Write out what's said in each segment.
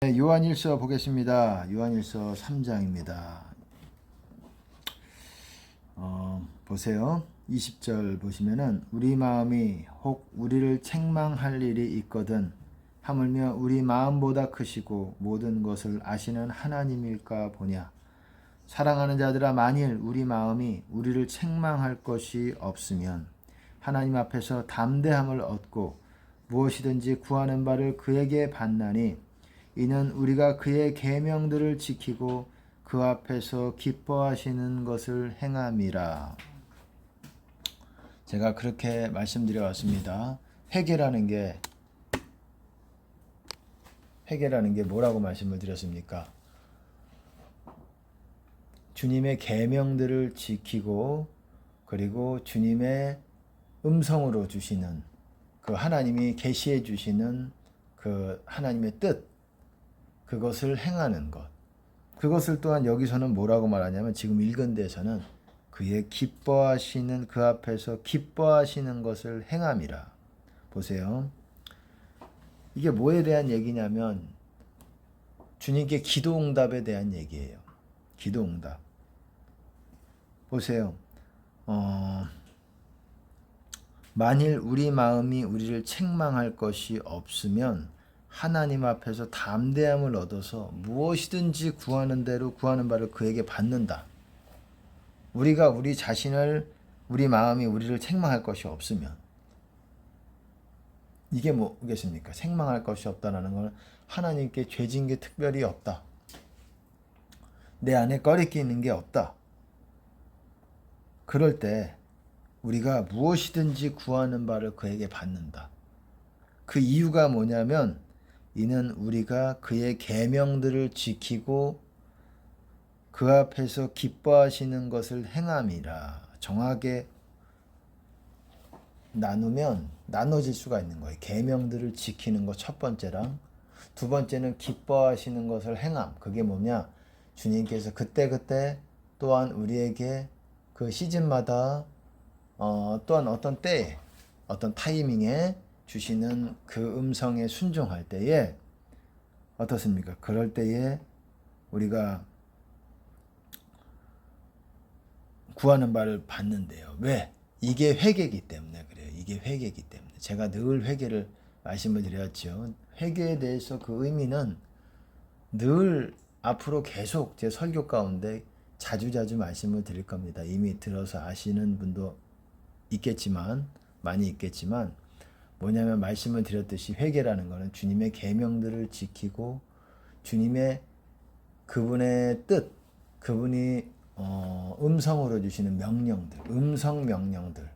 네, 요한일서 보겠습니다. 요한일서 3장입니다. 보세요. 20절 보시면은 우리 마음이 혹 우리를 책망할 일이 있거든 하물며 우리 마음보다 크시고 모든 것을 아시는 하나님일까 보냐. 사랑하는 자들아, 만일 우리 마음이 우리를 책망할 것이 없으면 하나님 앞에서 담대함을 얻고 무엇이든지 구하는 바를 그에게 받나니 이는 우리가 그의 계명들을 지키고 그 앞에서 기뻐하시는 것을 행함이라. 제가 그렇게 말씀드려 왔습니다. 회개라는 게 뭐라고 말씀을 드렸습니까? 주님의 계명들을 지키고 그리고 주님의 음성으로 주시는 그 하나님이 계시해 주시는 그 하나님의 뜻, 그것을 행하는 것. 그것을 또한 여기서는 뭐라고 말하냐면 지금 읽은 데서는 그의 기뻐하시는, 그 앞에서 기뻐하시는 것을 행함이라. 보세요. 이게 뭐에 대한 얘기냐면 주님께 기도응답에 대한 얘기예요. 기도응답. 보세요. 만일 우리 마음이 우리를 책망할 것이 없으면 하나님 앞에서 담대함을 얻어서 무엇이든지 구하는 대로 구하는 바를 그에게 받는다. 우리가 우리 자신을, 우리 마음이 우리를 책망할 것이 없으면, 이게 뭐겠습니까? 책망할 것이 없다는 건 하나님께 죄진 게 특별히 없다. 내 안에 꺼리끼는 게 없다. 그럴 때 우리가 무엇이든지 구하는 바를 그에게 받는다. 그 이유가 뭐냐면 이는 우리가 그의 계명들을 지키고 그 앞에서 기뻐하시는 것을 행함이라. 정확하게 나누면 나눠질 수가 있는 거예요. 계명들을 지키는 것 첫 번째랑 두 번째는 기뻐하시는 것을 행함. 그게 뭐냐? 주님께서 그때그때 또한 우리에게 그 시즌마다 또한 어떤 때에 어떤 타이밍에 주시는 그 음성에 순종할 때에 어떻습니까? 그럴 때에 우리가 구하는 바를 받는데요. 왜? 이게 회개이기 때문에 그래요. 이게 회개이기 때문에. 제가 늘 회개를 말씀을 드렸죠. 회개에 대해서 그 의미는 늘 앞으로 계속 제 설교 가운데 자주자주 말씀을 드릴 겁니다. 이미 들어서 아시는 분도 있겠지만, 많이 있겠지만, 뭐냐면 말씀을 드렸듯이 회개라는 것은 주님의 계명들을 지키고 주님의 그분의 뜻, 그분이 음성으로 주시는 명령들, 음성 명령들,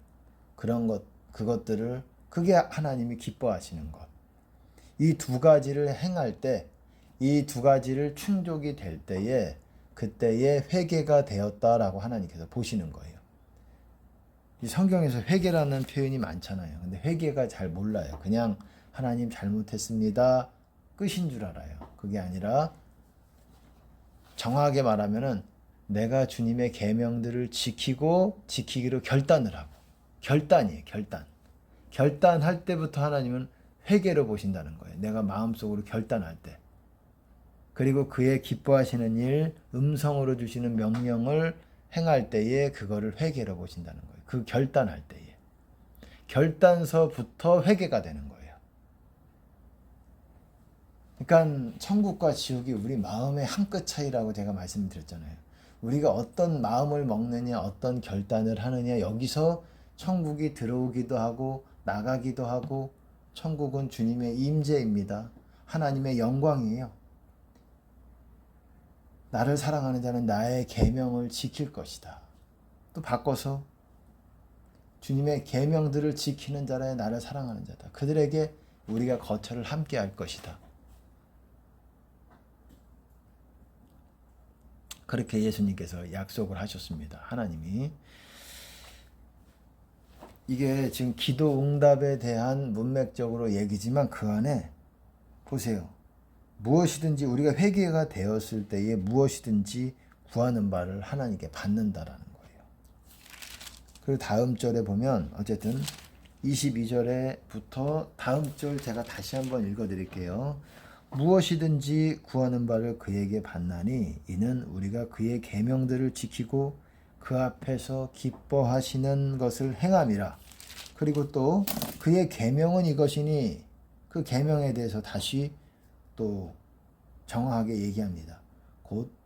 그런 것, 그것들을, 그게 하나님이 기뻐하시는 것. 이 두 가지를 행할 때, 이 두 가지를 충족이 될 때에 그때에 회개가 되었다라고 하나님께서 보시는 거예요. 이 성경에서 회개라는 표현이 많잖아요. 근데 회개가 잘 몰라요. 그냥 하나님 잘못했습니다. 끝인 줄 알아요. 그게 아니라 정확하게 말하면은 내가 주님의 계명들을 지키고 지키기로 결단을 하고, 결단이에요. 결단. 결단할 때부터 하나님은 회개로 보신다는 거예요. 내가 마음속으로 결단할 때. 그리고 그의 기뻐하시는 일, 음성으로 주시는 명령을 행할 때에 그거를 회개로 보신다는 거예요. 그 결단할 때에. 결단서부터 회개가 되는 거예요. 그러니까 천국과 지옥이 우리 마음의 한 끗 차이라고 제가 말씀드렸잖아요. 우리가 어떤 마음을 먹느냐, 어떤 결단을 하느냐, 여기서 천국이 들어오기도 하고 나가기도 하고, 천국은 주님의 임재입니다. 하나님의 영광이에요. 나를 사랑하는 자는 나의 계명을 지킬 것이다. 또 바꿔서 주님의 계명들을 지키는 자라 나를 사랑하는 자다. 그들에게 우리가 거처를 함께 할 것이다. 그렇게 예수님께서 약속을 하셨습니다. 하나님이. 이게 지금 기도 응답에 대한 문맥적으로 얘기지만 그 안에 보세요. 무엇이든지 우리가 회개가 되었을 때에 무엇이든지 구하는 바를 하나님께 받는다라는 거예요. 그리고 다음 절에 보면 어쨌든 22절에부터 다음 절 제가 다시 한번 읽어드릴게요. 무엇이든지 구하는 바를 그에게 받나니 이는 우리가 그의 계명들을 지키고 그 앞에서 기뻐하시는 것을 행함이라. 그리고 또 그의 계명은 이것이니 그 계명에 대해서 다시 또 정확하게 얘기합니다. 곧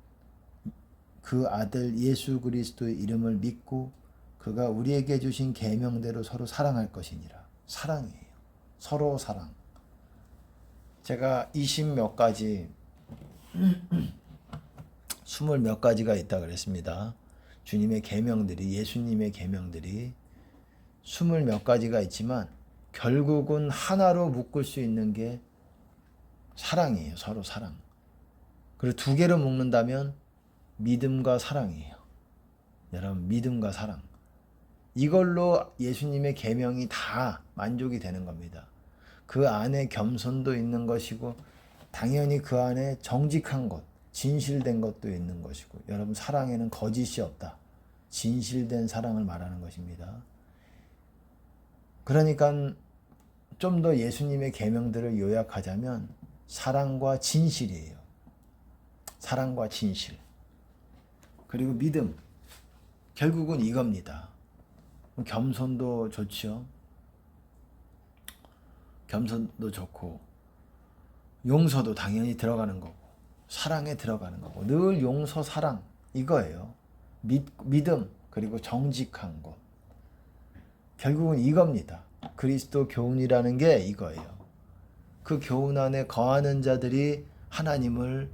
그 아들 예수 그리스도의 이름을 믿고 그가 우리에게 주신 계명대로 서로 사랑할 것이니라. 사랑이에요. 서로 사랑. 제가 20몇 가지 20몇 가지가 있다 그랬습니다. 주님의 계명들이, 예수님의 계명들이 20몇 가지가 있지만 결국은 하나로 묶을 수 있는 게 사랑이에요. 서로 사랑. 그리고 두 개로 묶는다면 믿음과 사랑이에요. 여러분, 믿음과 사랑. 이걸로 예수님의 계명이 다 만족이 되는 겁니다. 그 안에 겸손도 있는 것이고 당연히 그 안에 정직한 것, 진실된 것도 있는 것이고, 여러분, 사랑에는 거짓이 없다. 진실된 사랑을 말하는 것입니다. 그러니까 좀 더 예수님의 계명들을 요약하자면 사랑과 진실이에요. 사랑과 진실. 그리고 믿음. 결국은 이겁니다. 겸손도 좋죠. 겸손도 좋고 용서도 당연히 들어가는 거고 사랑에 들어가는 거고 늘 용서, 사랑 이거예요. 믿음 그리고 정직한 것. 결국은 이겁니다. 그리스도 교훈이라는 게 이거예요. 그 교훈 안에 거하는 자들이 하나님을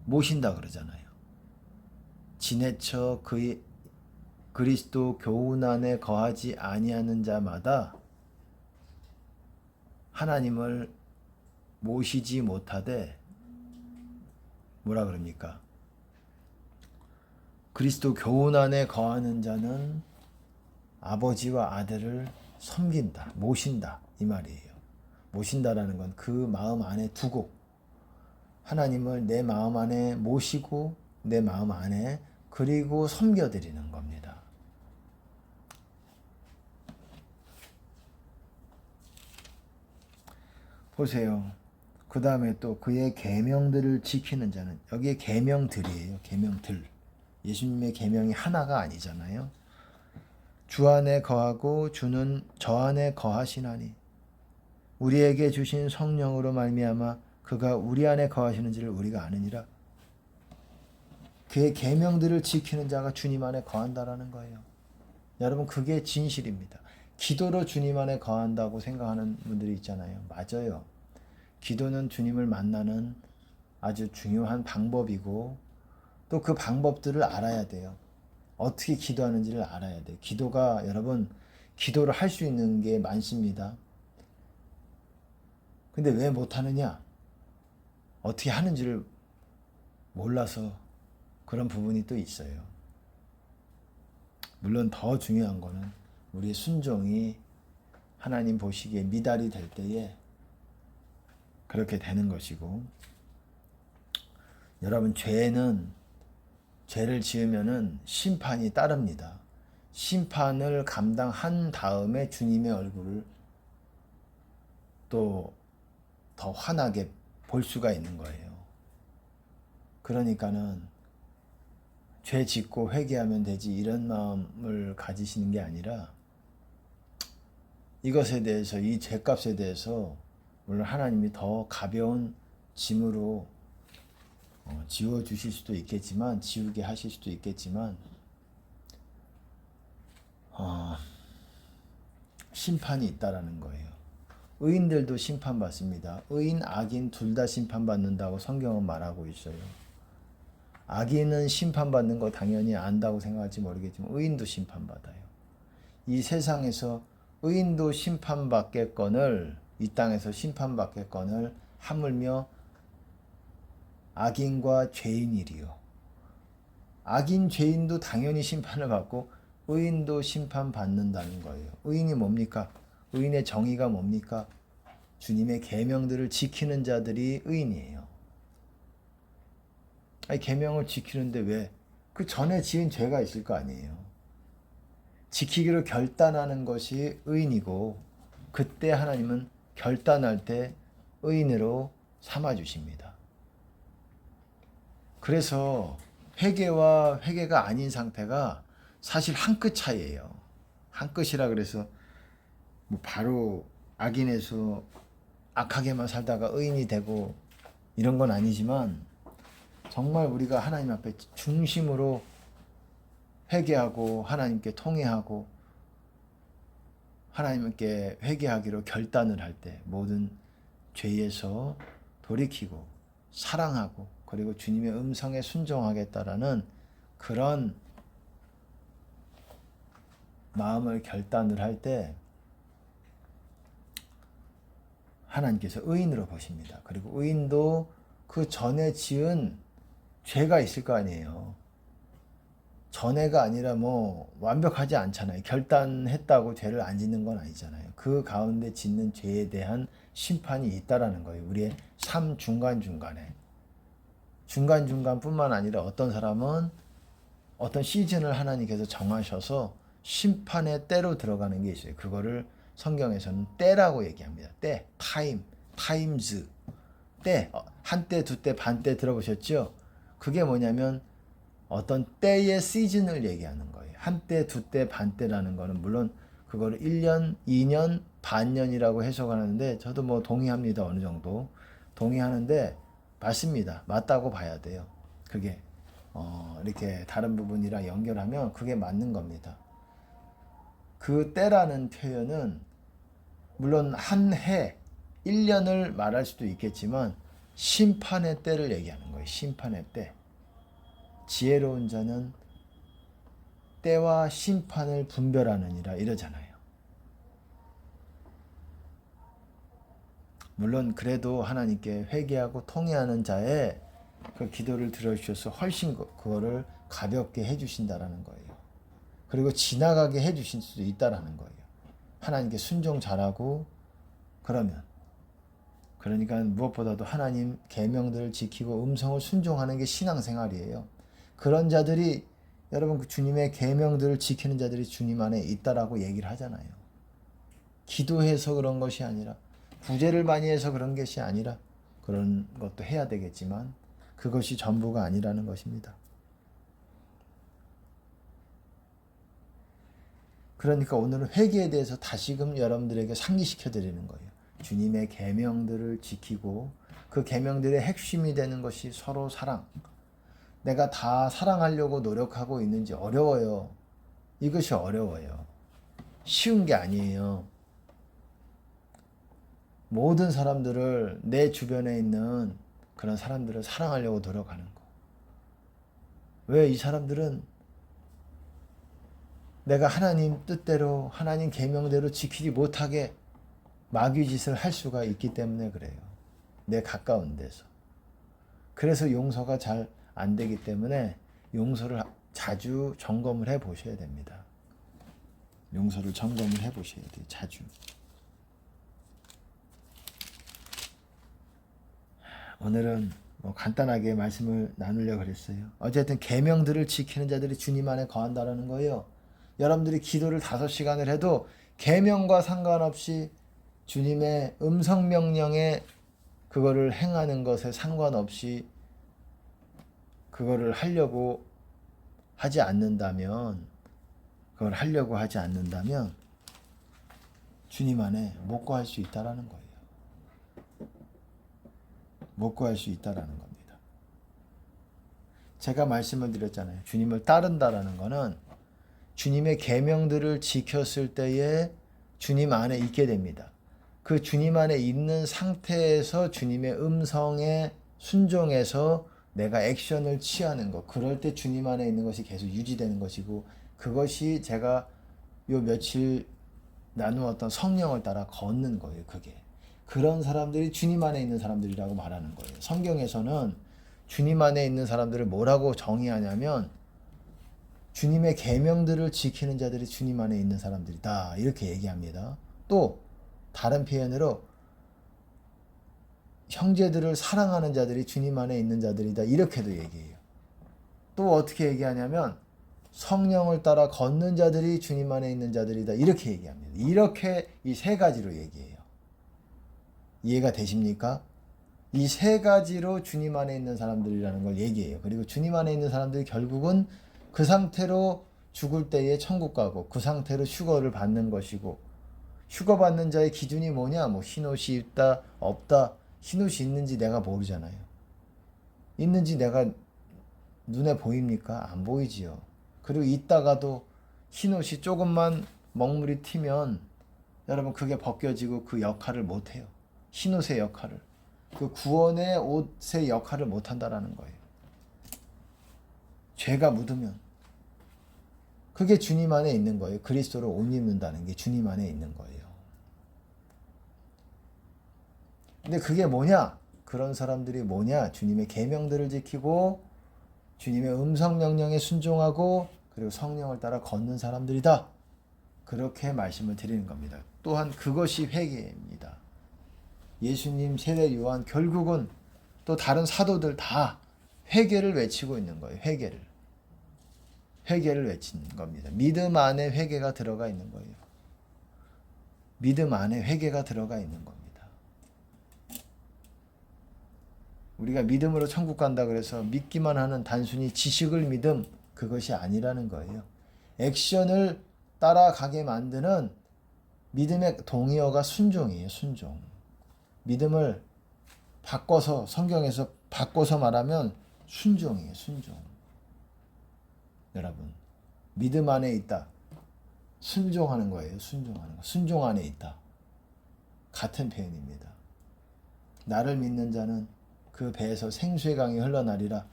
모신다 그러잖아요. 지내쳐 그의 그리스도 교훈 안에 거하지 아니하는 자마다 하나님을 모시지 못하되 뭐라 그럽니까? 그리스도 교훈 안에 거하는 자는 아버지와 아들을 섬긴다, 모신다 이 말이에요. 모신다라는 건 그 마음 안에 두고 하나님을 내 마음 안에 모시고 내 마음 안에 그리고 섬겨드리는 겁니다. 보세요. 그 다음에 또 그의 계명들을 지키는 자는, 여기에 계명들이에요. 계명들. 예수님의 계명이 하나가 아니잖아요. 주 안에 거하고 주는 저 안에 거하시나니 우리에게 주신 성령으로 말미암아 그가 우리 안에 거하시는지를 우리가 아느니라. 그의 계명들을 지키는 자가 주님 안에 거한다라는 거예요. 여러분, 그게 진실입니다. 기도로 주님 안에 거한다고 생각하는 분들이 있잖아요. 맞아요. 기도는 주님을 만나는 아주 중요한 방법이고 또 그 방법들을 알아야 돼요. 어떻게 기도하는지를 알아야 돼요. 기도가, 여러분, 기도를 할 수 있는 게 많습니다. 근데 왜 못하느냐? 어떻게 하는지를 몰라서 그런 부분이 또 있어요. 물론 더 중요한 거는 우리의 순종이 하나님 보시기에 미달이 될 때에 그렇게 되는 것이고, 여러분, 죄를 지으면은 심판이 따릅니다. 심판을 감당한 다음에 주님의 얼굴을 또 더 환하게 볼 수가 있는 거예요. 그러니까는 죄 짓고 회개하면 되지 이런 마음을 가지시는 게 아니라 이것에 대해서, 이 죄값에 대해서 물론 하나님이 더 가벼운 짐으로 지워주실 수도 있겠지만, 지우게 하실 수도 있겠지만 심판이 있다라는 거예요. 의인들도 심판받습니다. 의인, 악인 둘 다 심판받는다고 성경은 말하고 있어요. 악인은 심판받는 거 당연히 안다고 생각할지 모르겠지만 의인도 심판받아요. 이 세상에서 의인도 심판받겠거늘, 이 땅에서 심판받겠거늘 하물며 악인과 죄인이리요. 악인, 죄인도 당연히 심판을 받고 의인도 심판받는다는 거예요. 의인이 뭡니까? 의인의 정의가 뭡니까? 주님의 계명들을 지키는 자들이 의인이에요. 아니, 계명을 지키는데 왜? 그 전에 지은 죄가 있을 거 아니에요. 지키기로 결단하는 것이 의인이고, 그때 하나님은 결단할 때 의인으로 삼아 주십니다. 그래서 회개와 회개가 아닌 상태가 사실 한 끗 차이예요. 한 끗이라 그래서 뭐 바로 악인에서 악하게만 살다가 의인이 되고 이런 건 아니지만, 정말 우리가 하나님 앞에 중심으로 회개하고 하나님께 통회하고 하나님께 회개하기로 결단을 할 때 모든 죄에서 돌이키고 사랑하고 그리고 주님의 음성에 순종하겠다라는 그런 마음을 결단을 할 때 하나님께서 의인으로 보십니다. 그리고 의인도 그 전에 지은 죄가 있을 거 아니에요. 전에가 아니라 뭐 완벽하지 않잖아요. 결단했다고 죄를 안 짓는 건 아니잖아요. 그 가운데 짓는 죄에 대한 심판이 있다라는 거예요. 우리의 삶 중간중간에. 중간중간뿐만 아니라 어떤 사람은 어떤 시즌을 하나님께서 정하셔서 심판의 때로 들어가는 게 있어요. 그거를 성경에서는 때라고 얘기합니다. 때, 타임, 타임즈, 때, 한때, 두때, 반때 들어보셨죠? 그게 뭐냐면 어떤 때의 시즌을 얘기하는 거예요. 한때, 두때, 반때라는 거는 물론 그거를 1년, 2년, 반년이라고 해석하는데 저도 뭐 동의합니다. 어느 정도 동의하는데 맞습니다. 맞다고 봐야 돼요. 그게 이렇게 다른 부분이랑 연결하면 그게 맞는 겁니다. 그 때라는 표현은 물론 한 해, 1년을 말할 수도 있겠지만 심판의 때를 얘기하는 거예요. 심판의 때. 지혜로운 자는 때와 심판을 분별하느니라 이러잖아요. 물론 그래도 하나님께 회개하고 통회하는 자의 그 기도를 들어주셔서 훨씬 그거를 가볍게 해주신다라는 거예요. 그리고 지나가게 해주실 수도 있다라는 거예요. 하나님께 순종 잘하고 그러면. 그러니까 무엇보다도 하나님 계명들을 지키고 음성을 순종하는 게 신앙생활이에요. 그런 자들이 여러분 그 주님의 계명들을 지키는 자들이 주님 안에 있다라고 얘기를 하잖아요. 기도해서 그런 것이 아니라 구제를 많이 해서 그런 것이 아니라 그런 것도 해야 되겠지만 그것이 전부가 아니라는 것입니다. 그러니까 오늘은 회개에 대해서 다시금 여러분들에게 상기시켜 드리는 거예요. 주님의 계명들을 지키고 그 계명들의 핵심이 되는 것이 서로 사랑. 내가 다 사랑하려고 노력하고 있는지 어려워요. 이것이 어려워요. 쉬운 게 아니에요. 모든 사람들을 내 주변에 있는 그런 사람들을 사랑하려고 노력하는 거. 왜 이 사람들은 내가 하나님 뜻대로 하나님 계명대로 지키지 못하게 마귀짓을 할 수가 있기 때문에 그래요. 내 가까운 데서. 그래서 용서가 잘 안 되기 때문에 용서를 자주 점검을 해 보셔야 됩니다. 용서를 점검을 해 보셔야 돼요. 자주. 오늘은 뭐 간단하게 말씀을 나누려고 그랬어요. 어쨌든 계명들을 지키는 자들이 주님 안에 거한다라는 거예요. 여러분들이 기도를 5시간을 해도 계명과 상관없이 주님의 음성 명령에 그거를 행하는 것에 상관없이 그거를 하려고 하지 않는다면 주님 안에 못 거할 수 있다라는 거예요. 못 구할 수 있다라는 겁니다. 제가 말씀을 드렸잖아요. 주님을 따른다라는 거는 주님의 계명들을 지켰을 때에 주님 안에 있게 됩니다. 그 주님 안에 있는 상태에서 주님의 음성에 순종해서 내가 액션을 취하는 것. 그럴 때 주님 안에 있는 것이 계속 유지되는 것이고 그것이 제가 요 며칠 나누었던 성령을 따라 걷는 거예요. 그게. 그런 사람들이 주님 안에 있는 사람들이라고 말하는 거예요. 성경에서는 주님 안에 있는 사람들을 뭐라고 정의하냐면 주님의 계명들을 지키는 자들이 주님 안에 있는 사람들이다. 이렇게 얘기합니다. 또 다른 표현으로 형제들을 사랑하는 자들이 주님 안에 있는 자들이다. 이렇게도 얘기해요. 또 어떻게 얘기하냐면 성령을 따라 걷는 자들이 주님 안에 있는 자들이다. 이렇게 얘기합니다. 이렇게 이 3가지로 얘기해요. 이해가 되십니까? 이 세 가지로 주님 안에 있는 사람들이라는 걸 얘기해요. 그리고 주님 안에 있는 사람들이 결국은 그 상태로 죽을 때에 천국 가고 그 상태로 휴거를 받는 것이고, 휴거 받는 자의 기준이 뭐냐? 뭐 흰옷이 있다 없다. 흰옷이 있는지 내가 모르잖아요. 있는지 내가 눈에 보입니까? 안 보이지요. 그리고 있다가도 흰옷이 조금만 먹물이 튀면 여러분 그게 벗겨지고 그 역할을 못해요. 흰옷의 역할을, 그 구원의 옷의 역할을 못한다라는 거예요. 죄가 묻으면 그게 주님 안에 있는 거예요. 그리스도를 옷 입는다는 게 주님 안에 있는 거예요. 근데 그게 뭐냐? 그런 사람들이 뭐냐? 주님의 계명들을 지키고 주님의 음성 명령에 순종하고 그리고 성령을 따라 걷는 사람들이다. 그렇게 말씀을 드리는 겁니다. 또한 그것이 회개입니다. 예수님, 세례 요한, 결국은 또 다른 사도들 다 회개를 외치고 있는 거예요. 회개를 외치는 겁니다. 믿음 안에 회개가 들어가 있는 거예요. 믿음 안에 회개가 들어가 있는 겁니다. 우리가 믿음으로 천국 간다 그래서 믿기만 하는 단순히 지식을 믿음, 그것이 아니라는 거예요. 액션을 따라가게 만드는 믿음의 동의어가 순종이에요. 순종. 믿음을 바꿔서, 성경에서 바꿔서 말하면 순종이에요. 순종. 여러분, 믿음 안에 있다. 순종하는 거예요. 순종하는 거. 순종 안에 있다. 같은 표현입니다. 나를 믿는 자는 그 배에서 생수의 강이 흘러나리라.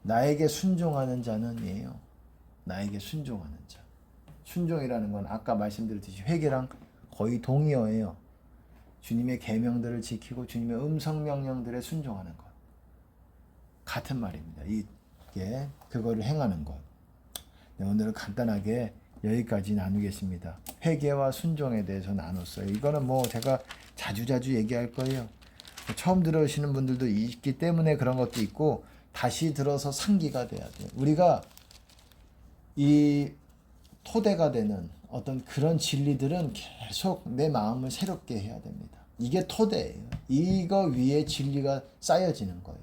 나에게 순종하는 자는이에요. 나에게 순종하는 자. 순종이라는 건 아까 말씀드렸듯이 회개랑 거의 동의어예요. 주님의 계명들을 지키고 주님의 음성 명령들에 순종하는 것. 같은 말입니다. 이게 그거를 행하는 것. 네, 오늘은 간단하게 여기까지 나누겠습니다. 회개와 순종에 대해서 나눴어요. 이거는 뭐 제가 자주자주 얘기할 거예요. 처음 들으시는 분들도 있기 때문에 그런 것도 있고, 다시 들어서 상기가 돼야 돼요. 우리가 이 토대가 되는 어떤 그런 진리들은 계속 내 마음을 새롭게 해야 됩니다. 이게 토대예요. 이거 위에 진리가 쌓여지는 거예요.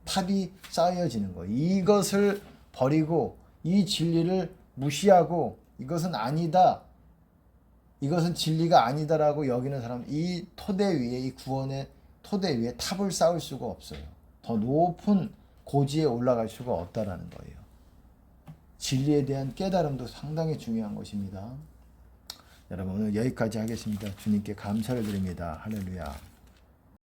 탑이 쌓여지는 거예요. 이것을 버리고 이 진리를 무시하고 이것은 아니다, 이것은 진리가 아니다라고 여기는 사람, 이 토대 위에, 이 구원의 토대 위에 탑을 쌓을 수가 없어요. 더 높은 고지에 올라갈 수가 없다라는 거예요. 진리에 대한 깨달음도 상당히 중요한 것입니다. 여러분, 오늘 여기까지 하겠습니다. 주님께 감사를 드립니다. 할렐루야.